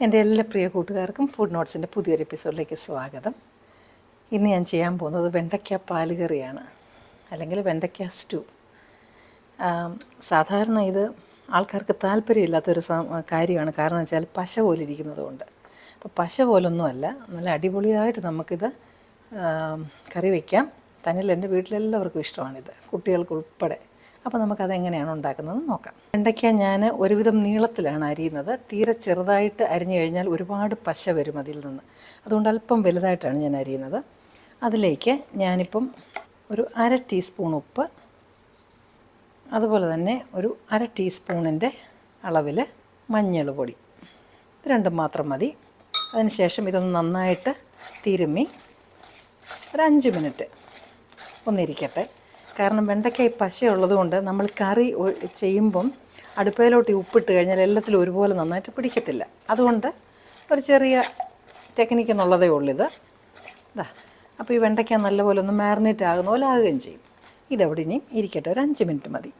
എൻ്റെ എല്ലാ പ്രിയ കൂട്ടുകാർക്കും ഫുഡ് നോട്ട്സിൻ്റെ പുതിയൊരു എപ്പിസോഡിലേക്ക് സ്വാഗതം. ഇന്ന് ഞാൻ ചെയ്യാൻ പോകുന്നത് വെണ്ടയ്ക്ക പാലുകറിയാണ്, അല്ലെങ്കിൽ വെണ്ടയ്ക്ക സ്റ്റൂ. സാധാരണ ഇത് ആൾക്കാർക്ക് താല്പര്യമില്ലാത്തൊരു കാര്യമാണ്. കാരണം വെച്ചാൽ പശ പോലെ ഇരിക്കുന്നത് കൊണ്ട്. അപ്പോൾ പശ പോലൊന്നുമല്ല, നല്ല അടിപൊളിയായിട്ട് നമുക്കിത് കറി വയ്ക്കാം. തന്നെയല്ല, എൻ്റെ വീട്ടിലെല്ലാവർക്കും ഇഷ്ടമാണിത്, കുട്ടികൾക്ക് ഉൾപ്പെടെ. അപ്പോൾ നമുക്കതെങ്ങനെയാണ് ഉണ്ടാക്കുന്നത് നോക്കാം. വെണ്ടയ്ക്ക ഞാൻ ഒരുവിധം നീളത്തിലാണ് അരിയുന്നത്. തീരെ ചെറുതായിട്ട് അരിഞ്ഞു കഴിഞ്ഞാൽ ഒരുപാട് പശ വരും അതിൽ നിന്ന്. അതുകൊണ്ട് അല്പം വലുതായിട്ടാണ് ഞാൻ അരിയുന്നത്. അതിലേക്ക് ഞാനിപ്പം ഒരു 1/2 ടീസ്പൂൺ ഉപ്പ്, അതുപോലെ തന്നെ ഒരു 1/2 ടീസ്പൂണിൻ്റെ അളവിൽ മഞ്ഞൾ പൊടി, ഇത് രണ്ടും മാത്രം മതി. അതിനുശേഷം ഇതൊന്ന് നന്നായിട്ട് തിരുമ്മി ഒരു 5 മിനിറ്റ് ഒന്നിരിക്കട്ടെ. കാരണം വെണ്ടയ്ക്ക പശയുള്ളത് കൊണ്ട് നമ്മൾ കറി ചെയ്യുമ്പം അടുപ്പയിലോട്ട് ഉപ്പിട്ട് കഴിഞ്ഞാൽ എല്ലാത്തിലും ഒരുപോലെ നന്നായിട്ട് പിടിക്കത്തില്ല. അതുകൊണ്ട് ഒരു ചെറിയ ടെക്നിക്ക് എന്നുള്ളതേ ഉള്ളിത്. അപ്പോൾ ഈ വെണ്ടയ്ക്ക നല്ലപോലെ ഒന്ന് മാരിനേറ്റ് ആകുന്ന പോലെ ആകുകയും ചെയ്യും. ഇതെവിടെ ഇനിയും ഇരിക്കട്ടെ, ഒരു 5 മിനിറ്റ് മതി.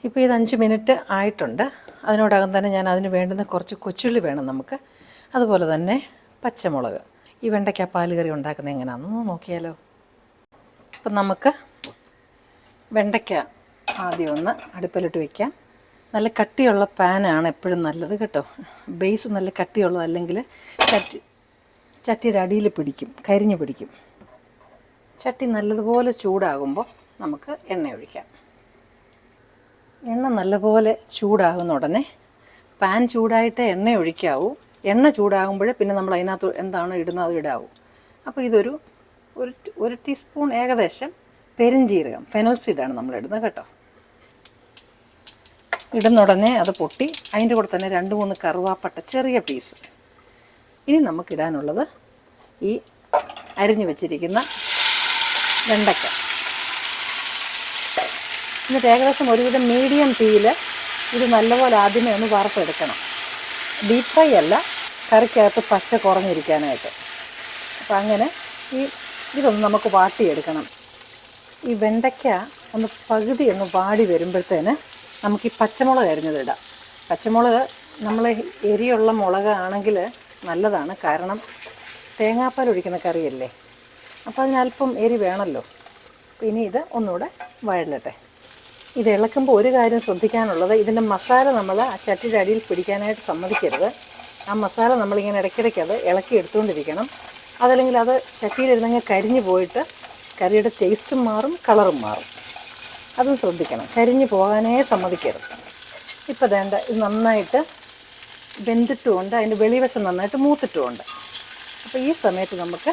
ഇപ്പോൾ ഇത് 5 മിനിറ്റ് ആയിട്ടുണ്ട്. അതിനോടകം തന്നെ ഞാൻ അതിന് വേണ്ടുന്ന കുറച്ച് കൊച്ചുള്ളി വേണം നമുക്ക്, അതുപോലെ തന്നെ പച്ചമുളക്. ഈ വെണ്ടയ്ക്ക പാലുകറി ഉണ്ടാക്കുന്നത് എങ്ങനെയാണെന്ന് നോക്കിയാലോ. അപ്പം നമുക്ക് വെണ്ടയ്ക്ക ആദ്യം ഒന്ന് അടുപ്പിലിട്ട് വയ്ക്കാം. നല്ല കട്ടിയുള്ള പാനാണ് എപ്പോഴും നല്ലത് കേട്ടോ. ബേസ് നല്ല കട്ടിയുള്ളത്, അല്ലെങ്കിൽ ചട്ടിയുടെ അടിയിൽ പിടിക്കും, കരിഞ്ഞു പിടിക്കും. ചട്ടി നല്ലതുപോലെ ചൂടാകുമ്പോൾ നമുക്ക് എണ്ണ ഒഴിക്കാം. എണ്ണ നല്ലപോലെ ചൂടാകുന്ന ഉടനെ, പാൻ ചൂടായിട്ട് എണ്ണ ഒഴിക്കാവൂ. എണ്ണ ചൂടാകുമ്പോഴേ പിന്നെ നമ്മൾ അതിനകത്ത് എന്താണ് ഇടുന്നത് അത് ഇടാവൂ. അപ്പോൾ ഇതൊരു ഒരു ടീസ്പൂൺ ഏകദേശം പെരുംജീരകം, ഫെനൽ സീഡാണ് നമ്മളിടുന്നത് കേട്ടോ. ഇടുന്ന ഉടനെ അത് പൊട്ടി, അതിൻ്റെ കൂടെ തന്നെ 2-3 കറുവാപ്പട്ട ചെറിയ പീസ്. ഇനി നമുക്കിടാനുള്ളത് ഈ അരിഞ്ഞു വെച്ചിരിക്കുന്ന വെണ്ടയ്ക്ക. എന്നിട്ട് ഏകദേശം ഒരുവിധം മീഡിയം തീയിൽ ഇത് നല്ലപോലെ ആദ്യമേ ഒന്ന് വറുത്തെടുക്കണം. ഡീപ്പ് ഫ്രൈ അല്ല, കറിക്കകത്ത് പശ കുറഞ്ഞിരിക്കാനായിട്ട്. അപ്പം അങ്ങനെ ഇതൊന്ന് നമുക്ക് വാട്ടിയെടുക്കണം. ഈ വെണ്ടയ്ക്ക ഒന്ന് പകുതി ഒന്ന് വാടി വരുമ്പോഴത്തേന് നമുക്ക് ഈ പച്ചമുളക് അരിഞ്ഞതിടാം. പച്ചമുളക് നമ്മൾ എരിയുള്ള മുളക് ആണെങ്കിൽ നല്ലതാണ്, കാരണം തേങ്ങാപ്പാൽ ഒഴിക്കുന്ന കറിയല്ലേ, അപ്പോൾ അതിനല്പം എരി വേണമല്ലോ. ഇനി ഇത് ഒന്നുകൂടെ വഴലട്ടെ. ഇത് ഇളക്കുമ്പോൾ ഒരു കാര്യം ശ്രദ്ധിക്കാനുള്ളത്, ഇതിൻ്റെ മസാല നമ്മൾ ആ ചട്ടിയുടെ അടിയിൽ പിടിക്കാനായിട്ട് സമ്മതിക്കരുത്. ആ മസാല നമ്മളിങ്ങനെ ഇടയ്ക്കിടയ്ക്ക് അത് ഇളക്കി എടുത്തുകൊണ്ടിരിക്കണം. അതല്ലെങ്കിൽ അത് ചട്ടിയിലിരുന്നങ്ങ് കരിഞ്ഞു പോയിട്ട് കറിയുടെ ടേസ്റ്റും മാറും, കളറും മാറും. അതും ശ്രദ്ധിക്കണം, കരിഞ്ഞു പോകാനേ സമ്മതിക്കരുത്. ഇപ്പോൾ വേണ്ട, ഇത് നന്നായിട്ട് വെന്തിട്ടുമുണ്ട്, അതിൻ്റെ വെളിവശം നന്നായിട്ട് മൂത്തിട്ടുമുണ്ട്. അപ്പോൾ ഈ സമയത്ത് നമുക്ക്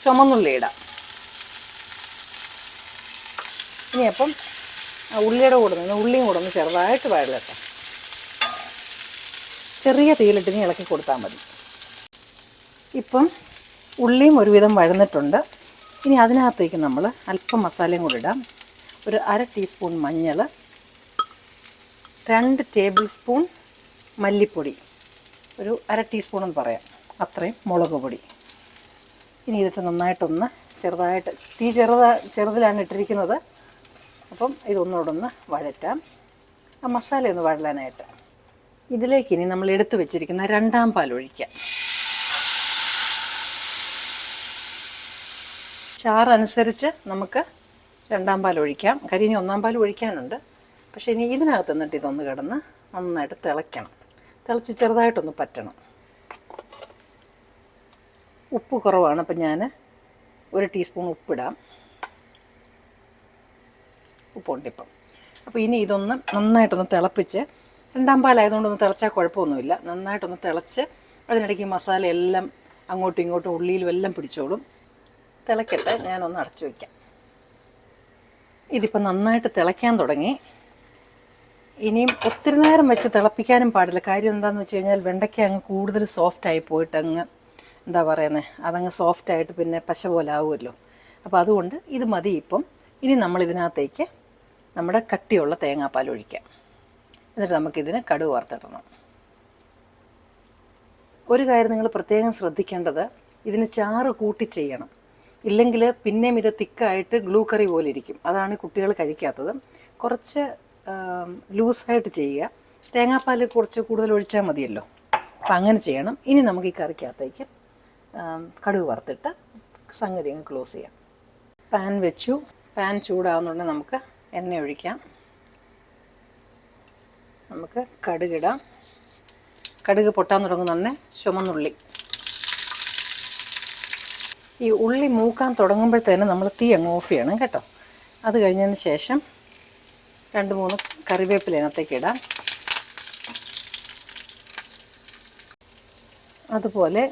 ചുമന്നുള്ളി ഇടാം. ഇനിയപ്പം ഉള്ളിയുടെ കൂടെ നിന്ന് ഉള്ളിയും കൂടെ ഒന്ന് ചെറുതായിട്ട് വഴലട്ടെ. ചെറിയ തീയിലിട്ട് ഇനി ഇളക്കി കൊടുത്താൽ മതി. ഇപ്പം ഉള്ളിയും ഒരുവിധം വഴന്നിട്ടുണ്ട്. ഇനി അതിനകത്തേക്ക് നമ്മൾ അല്പം മസാലയും കൂടി ഇടാം. ഒരു 1/2 ടീസ്പൂൺ മഞ്ഞൾ, 2 ടേബിൾ സ്പൂൺ മല്ലിപ്പൊടി, ഒരു 1/2 ടീസ്പൂൺ എന്ന് പറയാം, അത്രയും മുളക് പൊടി. ഇനി ഇതിട്ട് നന്നായിട്ടൊന്ന് ചെറുതായിട്ട്, തീ ചെറുതിലാണ് ഇട്ടിരിക്കുന്നത്. അപ്പം ഇതൊന്നുകൂടെ ഒന്ന് വഴറ്റാം, ആ മസാലയൊന്ന് വഴലാനായിട്ട്. ഇതിലേക്ക് ഇനി നമ്മൾ എടുത്തു വെച്ചിരിക്കുന്ന 2-ാം പാൽ ഒഴിക്കാം. ചാറനുസരിച്ച് നമുക്ക് 2-ാം പാൽ ഒഴിക്കാം. കാര്യം ഇനി 1-ാം പാൽ ഒഴിക്കാനുണ്ട്. പക്ഷേ ഇനി ഇതിനകത്ത് നിന്നിട്ട് ഇതൊന്ന് കിടന്ന് നന്നായിട്ട് തിളയ്ക്കണം. തിളച്ച് ചെറുതായിട്ടൊന്ന് പറ്റണം. ഉപ്പ് കുറവാണ്, അപ്പം ഞാൻ 1 ടീസ്പൂൺ ഉപ്പിടാം. ഉപ്പുണ്ടിപ്പം. അപ്പോൾ ഇനി ഇതൊന്ന് നന്നായിട്ടൊന്ന് തിളപ്പിച്ച്, 2-ാം പാലായതുകൊണ്ടൊന്ന് തിളച്ചാൽ കുഴപ്പമൊന്നുമില്ല. നന്നായിട്ടൊന്ന് തിളച്ച് അതിനിടയ്ക്ക് മസാല എല്ലാം അങ്ങോട്ടും ഇങ്ങോട്ടും ഉള്ളിയിലും എല്ലാം പിടിച്ചോളും. തിളക്കട്ടെ, ഞാനൊന്ന് അടച്ചു വയ്ക്കാം. ഇതിപ്പോൾ നന്നായിട്ട് തിളയ്ക്കാൻ തുടങ്ങി. ഇനിയും ഒത്തിരി നേരം വെച്ച് തിളപ്പിക്കാനും പാടില്ല. കാര്യം എന്താണെന്ന് വെച്ച് കഴിഞ്ഞാൽ വെണ്ടയ്ക്ക അങ്ങ് കൂടുതൽ സോഫ്റ്റായി പോയിട്ട് അങ്ങ് എന്താ പറയുന്നത്, അതങ്ങ് സോഫ്റ്റായിട്ട് പിന്നെ പശ പോലെ ആവുമല്ലോ. അപ്പോൾ അതുകൊണ്ട് ഇത് മതി ഇപ്പം. ഇനി നമ്മളിതിനകത്തേക്ക് നമ്മുടെ കട്ടിയുള്ള തേങ്ങാപ്പാൽ ഒഴിക്കാം. എന്നിട്ട് നമുക്കിതിന് കടുക് വറുത്തിടണം. ഒരു കാര്യം നിങ്ങൾ പ്രത്യേകം ശ്രദ്ധിക്കേണ്ടത്, ഇതിന് ചാറ് കൂട്ടി ചെയ്യണം. ഇല്ലെങ്കിൽ പിന്നെയും ഇത് തിക്കായിട്ട് ഗ്ലൂ കറി പോലെ ഇരിക്കും. അതാണ് കുട്ടികൾ കഴിക്കാത്തത്. കുറച്ച് ലൂസായിട്ട് ചെയ്യുക. തേങ്ങാപ്പാൽ കുറച്ച് കൂടുതൽ ഒഴിച്ചാൽ മതിയല്ലോ. അപ്പം അങ്ങനെ ചെയ്യണം. ഇനി നമുക്ക് ഈ കറിക്കകത്തേക്ക് കടുക് വറുത്തിട്ട് സംഗതി അങ്ങ് ക്ലോസ് ചെയ്യാം. പാൻ വെച്ചു. പാൻ ചൂടാവുന്നുണ്ടെങ്കിൽ നമുക്ക് എണ്ണ ഒഴിക്കാം. നമുക്ക് കടുകിടാം. കടുക് പൊട്ടാൻ തുടങ്ങുന്നുണ്ടെ ചുമന്നുള്ളി. ഈ ഉള്ളി മൂക്കാൻ തുടങ്ങുമ്പോഴത്തേനും നമ്മൾ തീ അങ്ങ് ഓഫ് ചെയ്യണം കേട്ടോ. അത് കഴിഞ്ഞതിന് ശേഷം 2-3 കറിവേപ്പില അതിനകത്തേക്ക് ഇടാം. അതുപോലെ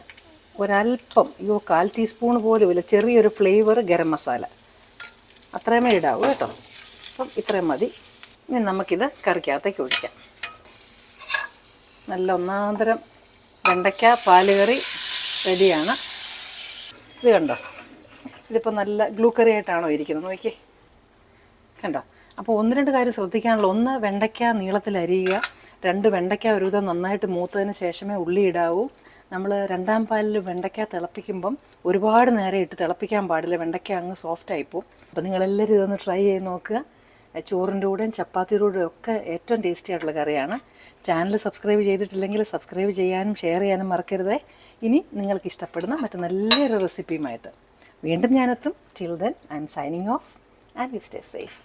ഒരല്പം 1/4 ടീസ്പൂൺ പോലും ഇല്ല, ചെറിയൊരു ഫ്ലേവർ ഗരം മസാല അത്രയുമേ ഇടാവൂ കേട്ടോ. അപ്പം ഇത്രയും മതി. ഇനി നമുക്കിത് കറിക്കകത്തേക്ക് ഒഴിക്കാം. നല്ല ഒന്നാന്തരം വെണ്ടയ്ക്ക പാലുകറി റെഡിയാണ്. ഇത് കണ്ടോ, ഇതിപ്പോൾ നല്ല ഗ്ലൂ കറി ആയിട്ടാണോ ഇരിക്കുന്നത്, നോക്കിയേ, കണ്ടോ. അപ്പോൾ 1-2 കാര്യം ശ്രദ്ധിക്കാനുള്ള. 1, വെണ്ടയ്ക്ക നീളത്തിൽ അരിയുക. 2, വെണ്ടയ്ക്ക ഒരുവിധം നന്നായിട്ട് മൂത്തതിന് ശേഷമേ ഉള്ളി ഇടാവൂ. നമ്മൾ 2ാം പാലിൽ വെണ്ടയ്ക്ക തിളപ്പിക്കുമ്പം ഒരുപാട് നേരം ഇട്ട് തിളപ്പിക്കാൻ പാടില്ല, വെണ്ടയ്ക്ക അങ്ങ് സോഫ്റ്റായിപ്പോവും. അപ്പോൾ നിങ്ങളെല്ലാവരും ഇതൊന്ന് ട്രൈ ചെയ്ത് നോക്കുക. ചോറിൻ്റെ കൂടെയും ചപ്പാത്തിയുടെ കൂടെയും ഒക്കെ ഏറ്റവും ടേസ്റ്റി ആയിട്ടുള്ള കറിയാണ്. ചാനൽ സബ്സ്ക്രൈബ് ചെയ്തിട്ടില്ലെങ്കിൽ സബ്സ്ക്രൈബ് ചെയ്യാനും ഷെയർ ചെയ്യാനും മറക്കരുത്. ഇനി നിങ്ങൾക്ക് ഇഷ്ടപ്പെടുന്ന മറ്റു നല്ലൊരു റെസിപ്പിയുമായിട്ട് വീണ്ടും ഞാനെത്തും. Till then I am signing off and you stay safe.